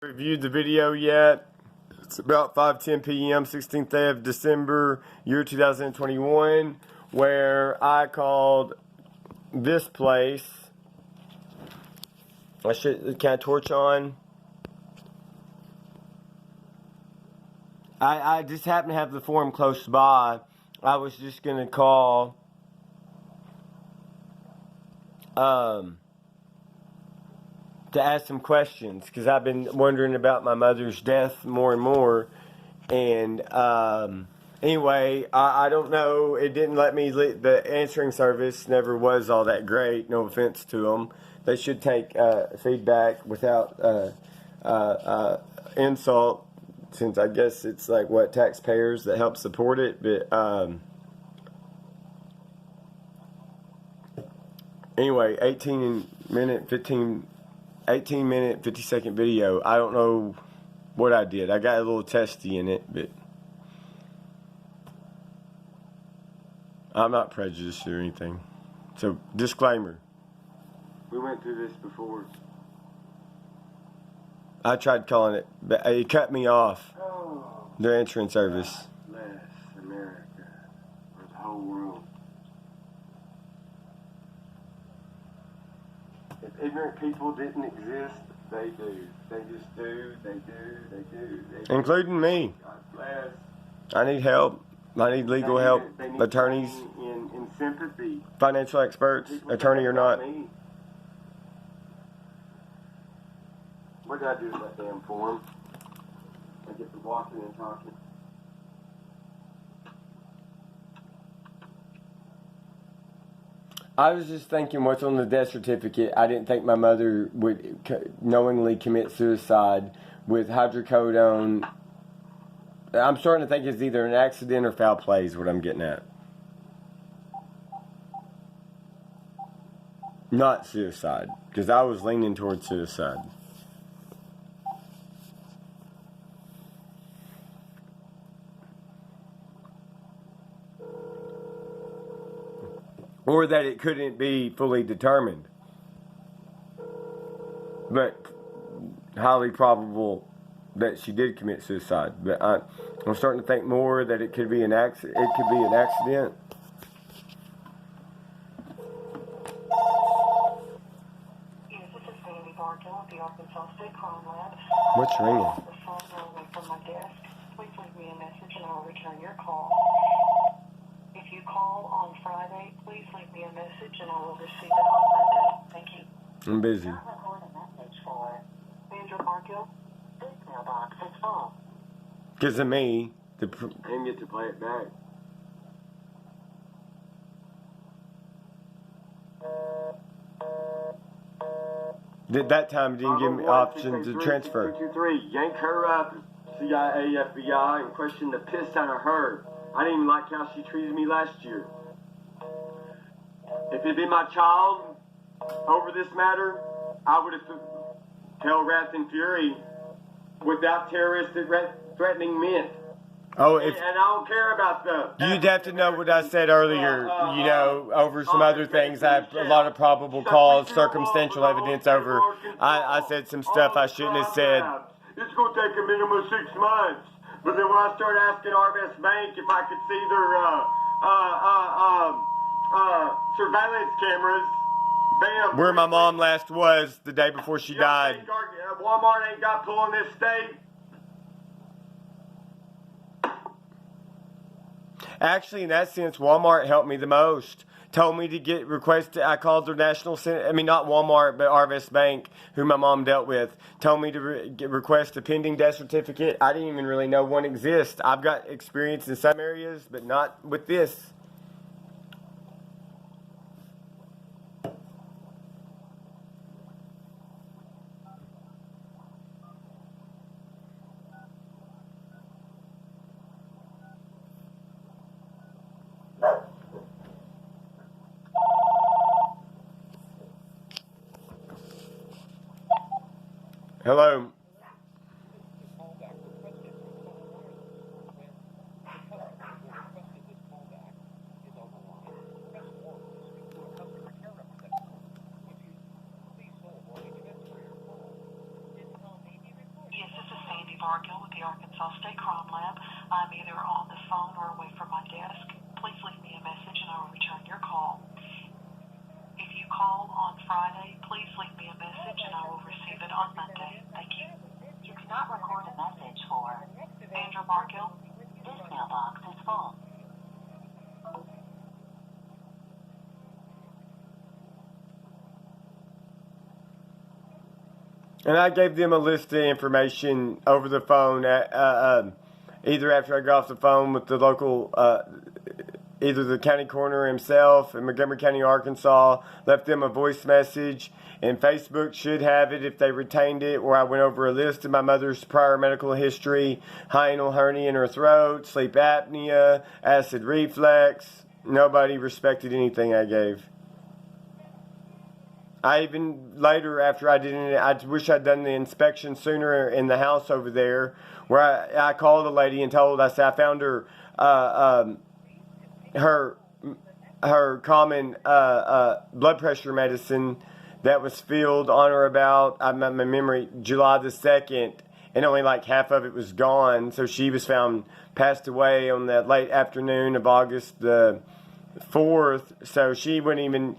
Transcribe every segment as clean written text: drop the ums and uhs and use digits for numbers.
Reviewed the video yet. It's about 5:10 p.m. 16th day of December, year 2021, where I called this place. Can I torch on? I just happen to have the forum close by. I was just gonna call to ask some questions, because I've been wondering about my mother's death more and more. And anyway, I don't know. It didn't let me. The answering service never was all that great. No offense to them. They should take feedback without insult, since I guess it's like what taxpayers that help support it. But anyway, 18 minute 50-second video. I don't know what I did. I got a little testy in it, but I'm not prejudiced or anything. So, disclaimer. We went through this before. I tried calling it, but it cut me off. Their answering service. God bless America, or the whole world. If ignorant people didn't exist, they do. They just do. They do. Including me. God bless. I need help. I need legal help. Attorneys. In sympathy. Financial experts. Attorney or not. What did I do with that damn form? I get to walking and talking. I was just thinking what's on the death certificate. I didn't think my mother would knowingly commit suicide with hydrocodone. I'm starting to think it's either an accident or foul play is what I'm getting at. Not suicide, because I was leaning towards suicide. Or that it couldn't be fully determined. But highly probable that she did commit suicide. But I'm starting to think more that it could be an accident. It could be an accident. Yes, this is Sandy Bartow at the Arkansas State Crime Lab. What's ringing? The phone ringing from my desk. Please leave me a message and I'll return your call. If you call on Friday, please leave me a message and I will receive it on Monday. Thank you. I'm busy. Now record a message for Sandra Barkill. This mailbox is full. Because of me. I didn't get to play it back. That time didn't give me option to transfer. 223, yank her up, CIA, FBI, and question the piss out of her. I didn't even like how she treated me last year. If it had been my child over this matter, I would have held wrath and fury without terrorists threatening men. Oh, And I don't care about the... You'd have to know what I said earlier, over some other things. I have a lot of probable cause, circumstantial evidence over. I said some stuff I shouldn't have said. It's going to take a minimum of 6 months. But then when I started asking RBS Bank if I could see their surveillance cameras, bam. Where my mom last was the day before she died. Walmart ain't got pull in this state. Actually, in that sense, Walmart helped me the most. Told me to get requested. I called their national center. I mean, not Walmart, but Arvest Bank, who my mom dealt with. Told me to request a pending death certificate. I didn't even really know one exists. I've got experience in some areas, but not with this. Hello. Bargill with the Arkansas State Crime Lab. I'm either on the phone or away from my desk. Please leave me a message and I will return your call. If you call on Friday, please leave me a message and I will receive it on Monday. Thank you. You cannot record a message for Andrew Bargill. this mailbox is full. And I gave them a list of information over the phone, either after I got off the phone with the local, either the county coroner himself in Montgomery County, Arkansas, left them a voice message, and Facebook should have it if they retained it, where I went over a list of my mother's prior medical history: hiatal hernia in her throat, sleep apnea, acid reflux. Nobody respected anything I gave. I even later, after I did it, I wish I'd done the inspection sooner in the house over there, where I called a lady and told, I said, I found her, her common blood pressure medicine that was filled on or about, my memory, July the 2nd, and only like half of it was gone. So she was found passed away on that late afternoon of August the 4th, so she wouldn't even,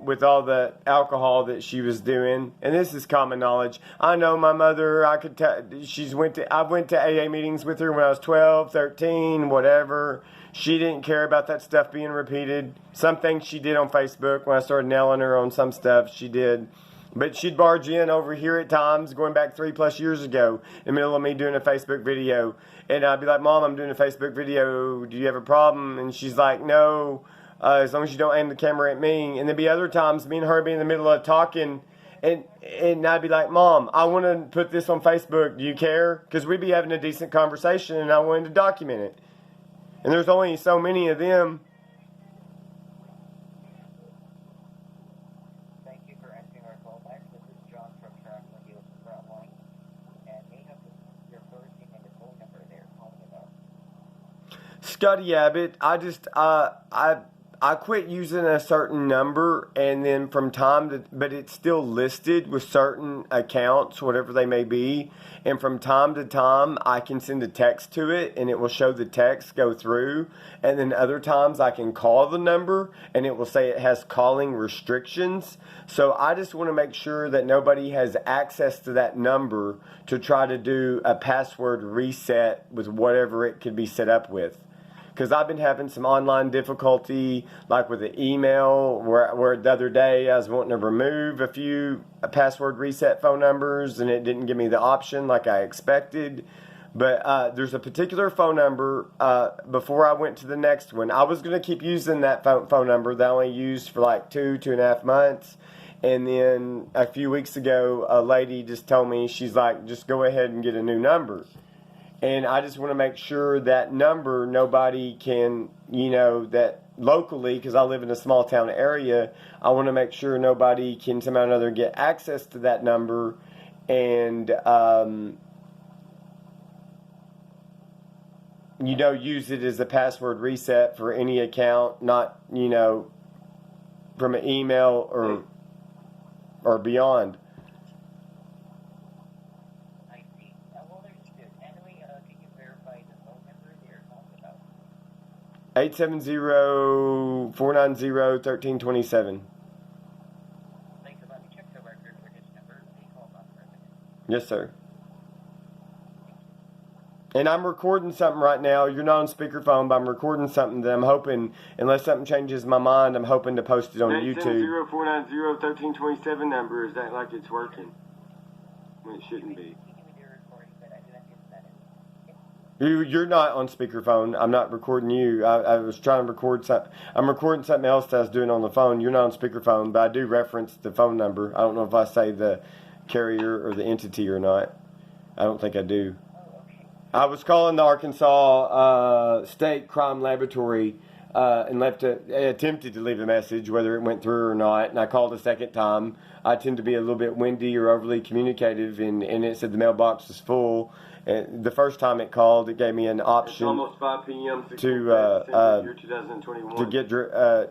with all the alcohol that she was doing, and this is common knowledge. I know my mother, I went to AA meetings with her when I was 12, 13, whatever. She didn't care about that stuff being repeated. Some things she did on Facebook when I started nailing her on some stuff, she did. But she'd barge in over here at times, going back 3+ years ago, in the middle of me doing a Facebook video. And I'd be like, Mom, I'm doing a Facebook video. Do you have a problem? And she's like, no, as long as you don't aim the camera at me. And there'd be other times, me and her be in the middle of talking, and I'd be like, Mom, I want to put this on Facebook. Do you care? Because we'd be having a decent conversation, and I wanted to document it. And there's only so many of them. Scotty Abbott, I quit using a certain number, and then from time to, but it's still listed with certain accounts, whatever they may be, and from time to time I can send a text to it and it will show the text go through, and then other times I can call the number and it will say it has calling restrictions. So I just want to make sure that nobody has access to that number to try to do a password reset with whatever it could be set up with. Because I've been having some online difficulty, like with the email, where the other day I was wanting to remove a few password reset phone numbers, and it didn't give me the option like I expected. But there's a particular phone number, before I went to the next one. I was going to keep using that phone number that I only used for like 2.5 months. And then a few weeks ago, a lady just told me, she's like, just go ahead and get a new number. And I just want to make sure that number, nobody can, that locally, because I live in a small town area, I want to make sure nobody can somehow or another get access to that number and, use it as a password reset for any account, not, from an email or beyond. 870-490-1327. Yes, sir. And I'm recording something right now. You're not on speakerphone, but I'm recording something that I'm hoping, unless something changes my mind, I'm hoping to post it on YouTube. 870-490-1327 number, is that like it's working? When it shouldn't be. You're not on speakerphone. I'm not recording you. I was trying to record something. I'm recording something else that I was doing on the phone. You're not on speakerphone, but I do reference the phone number. I don't know if I say the carrier or the entity or not. I don't think I do. I was calling the Arkansas State Crime Laboratory and attempted to leave a message, whether it went through or not. And I called a second time. I tend to be a little bit windy or overly communicative, and it said the mailbox is full. And the first time it called, it gave me an option. It's almost 5 p.m. to get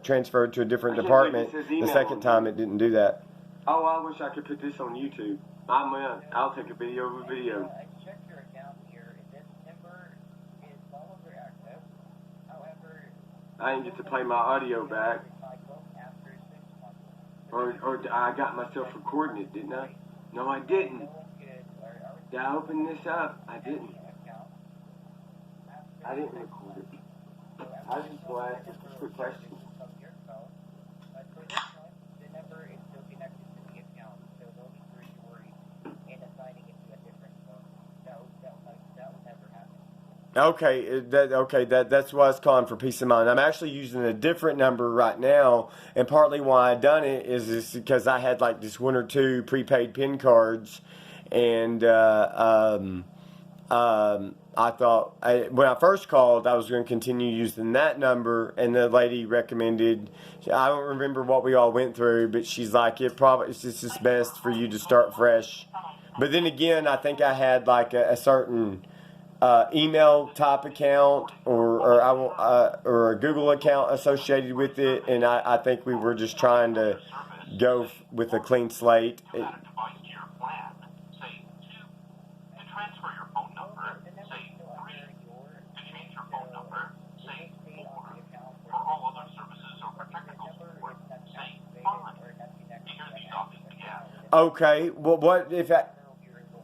transferred to a different department. The second time, it didn't do that. Oh, I wish I could put this on YouTube. I'll take a video of a video. I didn't get to play my audio back. Or I got myself recording it, didn't I? No, I didn't. Did I open this up? I didn't. I didn't record it. I was just going to ask a quick question. Okay, that's why it's calling for peace of mind. I'm actually using a different number right now, and partly why I done it is because I had like just one or two prepaid PIN cards, and I thought when I first called I was going to continue using that number, and the lady recommended. I don't remember what we all went through, but she's like, it's just best for you to start fresh. But then again, I think I had like a certain email type account or a Google account associated with it, and I think we were just trying to go with a clean slate. Okay, well,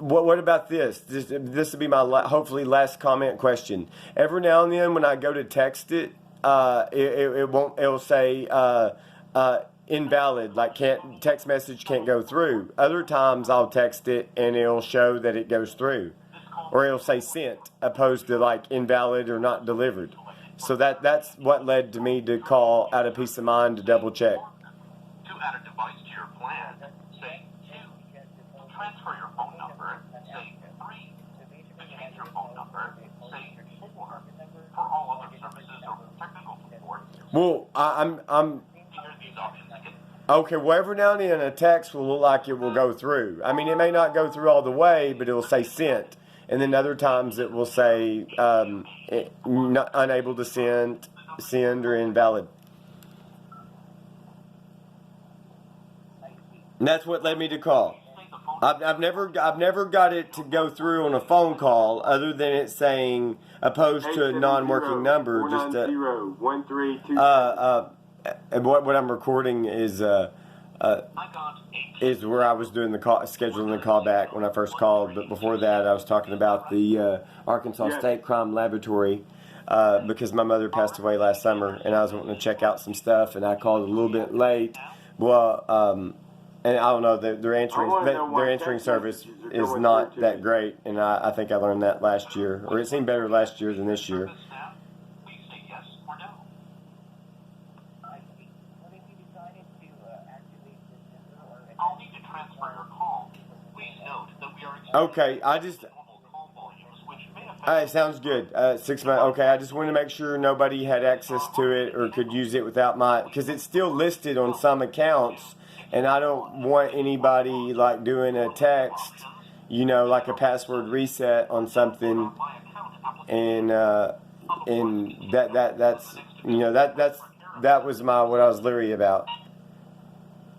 what about this? This will be my hopefully last comment question. Every now and then when I go to text it, it'll say invalid, like text message can't go through. Other times I'll text it and it'll show that it goes through, or it'll say sent opposed to like invalid or not delivered. So that's what led to me to call out of peace of mind to double check. To add a device to your plan, say 2. To transfer your phone number, say 3. To change your phone number, say 4. For all other services or technical support. Well, I'm These are these options again. okay. Well, every now and then a text will look like it will go through. I mean, it may not go through all the way, but it'll say sent. And then other times it will say unable to send or invalid. And that's what led me to call. I've never got it to go through on a phone call, other than it saying opposed to a non-working number. Just 490-1322. and what I'm recording is where I was doing the call, scheduling the call back when I first called. But before that, I was talking about the Arkansas State Crime Laboratory because my mother passed away last summer, and I was wanting to check out some stuff, and I called a little bit late. Well, and I don't know, their answering service is not that great, and I think I learned that last year, or it seemed better last year than this year. Please say yes or no. I'll need to transfer your call. Please note that we are Okay, I just. normal call volumes, which may affect. It sounds good. 6 months. Okay, I just wanted to make sure nobody had access to it or could use it without because it's still listed on some accounts, and I don't want anybody like doing a text, like a password reset on something, and that's that was what I was leery about.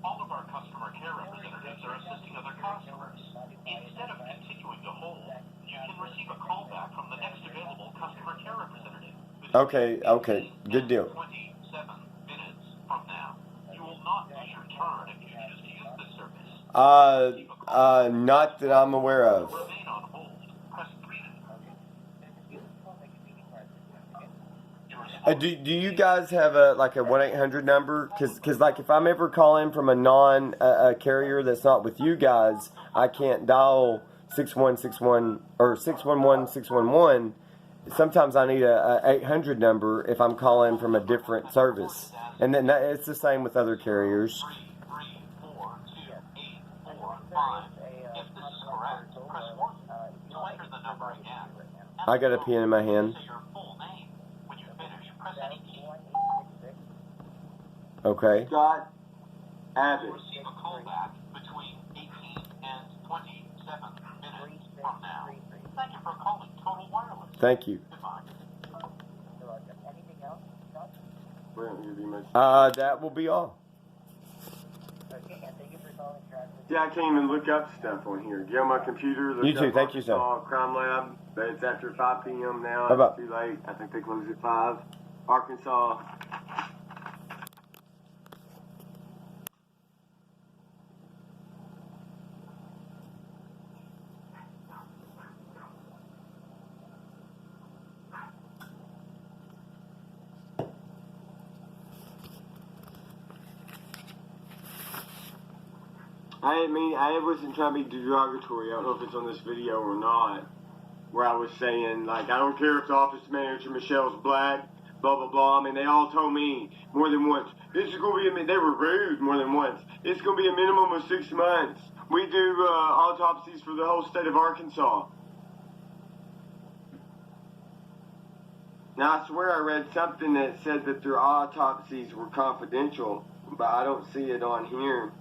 All of our customer care representatives are assisting other customers. Instead of continuing to hold, you can receive a call back from the next available customer care representative. Okay, good deal. 27 minutes from now. You will not miss your turn if you choose to use this service. Not that I'm aware of. Remain on hold. Press 3 to... Do you guys have a 1-800 number? Because like if I'm ever calling from a non carrier that's not with you guys, I can't dial 6161 or 611. Sometimes I need a 800 number if I'm calling from a different service, and then it's the same with other carriers. 3, 4, 2, 8, 4, 5. If this is correct, press 1. To enter the number again. I got a pen in my hand. Say your full name. When you finish, press any key. Okay. Scott Abbott. Receive a call back between 18 and 27 minutes from now. Thank you for calling Total Wireless. Thank you. Goodbye. That will be all. Yeah, I can't even look up stuff on here. Get on my computer. Look You too. up Thank you, sir. Arkansas Crime Lab. But it's after 5 p.m. now. Bye-bye. It's too late. I think they close at 5. Arkansas. I wasn't trying to be derogatory. I don't know if it's on this video or not, where I was saying, like, I don't care if the office manager Michelle's black, blah, blah, blah. I mean, they all told me more than once, this is going to be, they were rude more than once. It's going to be a minimum of 6 months. We do autopsies for the whole state of Arkansas. Now, I swear I read something that said that their autopsies were confidential, but I don't see it on here.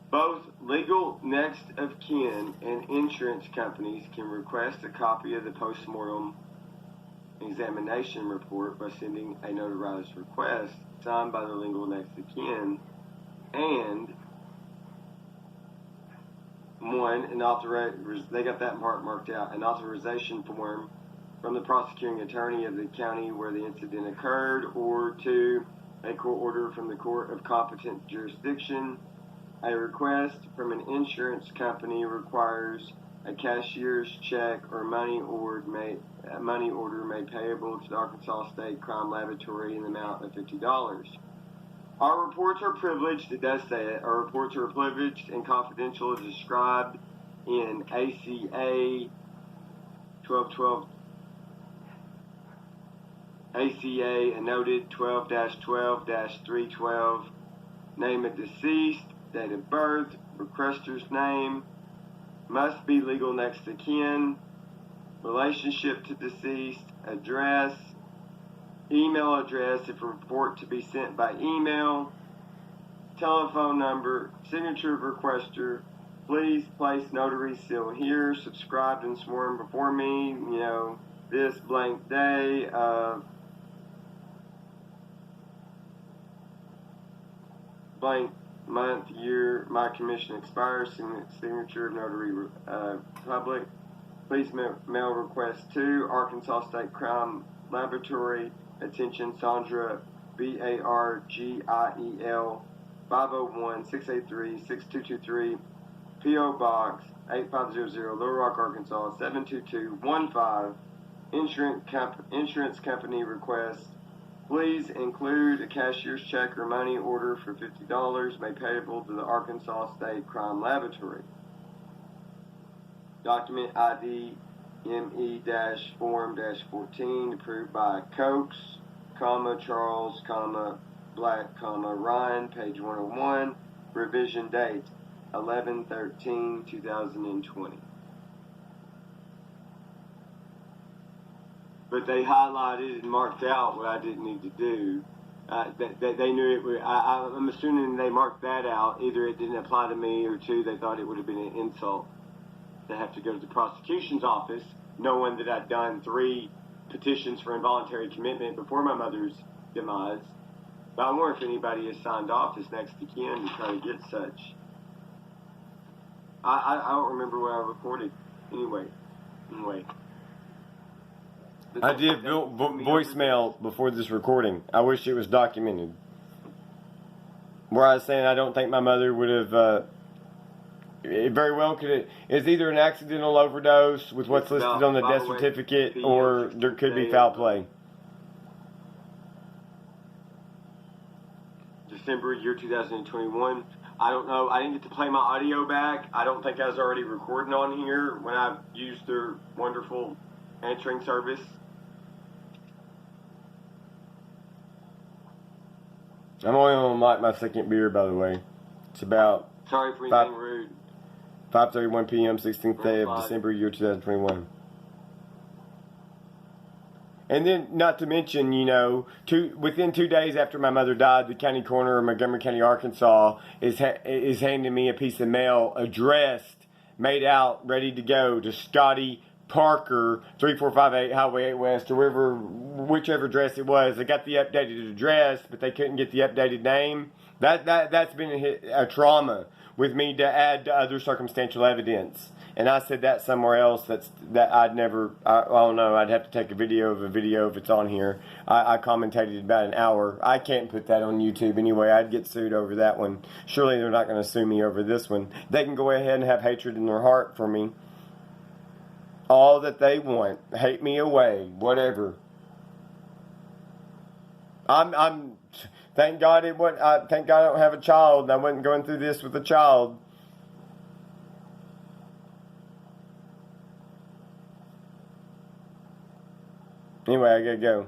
Both legal next of kin and insurance companies can request a copy of the postmortem examination report by sending a notarized request signed by the legal next of kin and they got that part marked out, an authorization form from the prosecuting attorney of the county where the incident occurred, or 2, a court order from the court of competent jurisdiction. A request from an insurance company requires a cashier's check or money order made payable to the Arkansas State Crime Laboratory in the amount of $50. Our reports are privileged. It does say it. Our reports are privileged and confidential as described in ACA 1212. ACA and noted 12-12-312. Name of deceased. Date of birth, requester's name, must be legal next of kin, relationship to deceased, address, email address if a report to be sent by email, telephone number, signature of requester, please place notary seal here, subscribed and sworn before me, this blank day of blank month, year, my commission expires, signature of notary public. Please mail request to Arkansas State Crime Laboratory. Attention, Sandra, BARGIEL, 501-683-6223, P.O. Box 8500, Little Rock, Arkansas 72215. Insurance company request. Please include a cashier's check or money order for $50 made payable to the Arkansas State Crime Laboratory. Document ID ME-Form-14 approved by Cokes, Charles, Black, Ryan, page 101. Revision date 11/13/2020. But they highlighted and marked out what I didn't need to do. They knew it would. I'm assuming they marked that out. Either it didn't apply to me, or 2, they thought it would have been an insult to have to go to the prosecution's office, knowing that I'd done 3 petitions for involuntary commitment before my mother's demise. But I wonder if anybody has signed off as next to kin to try to get such. I don't remember what I recorded. Anyway. I did voicemail before this recording. I wish it was documented. Where I was saying I don't think my mother would have. It very well could. It's either an accidental overdose with what's listed on the death certificate, or there could be foul play. December year 2021. I don't know. I didn't get to play my audio back. I don't think I was already recording on here when I used their wonderful answering service. I'm only on my second beer, by the way. It's about Sorry for anything rude. 5:31 p.m. 16th day of December, year 2021. And then, not to mention, within 2 days after my mother died, the county coroner of Montgomery County, Arkansas, is handing me a piece of mail addressed, made out, ready to go to Scotty Parker, 3458 Highway 8 West, or whichever address it was. They got the updated address, but they couldn't get the updated name. That's been a trauma with me to add to other circumstantial evidence. And I said that somewhere else. That I'd never. I don't know. I'd have to take a video of if it's on here. I commentated about an hour. I can't put that on YouTube anyway. I'd get sued over that one. Surely they're not going to sue me over this one. They can go ahead and have hatred in their heart for me. All that they want. Hate me away. Whatever. Thank God thank God I don't have a child. And I wasn't going through this with a child. Anyway, I gotta go.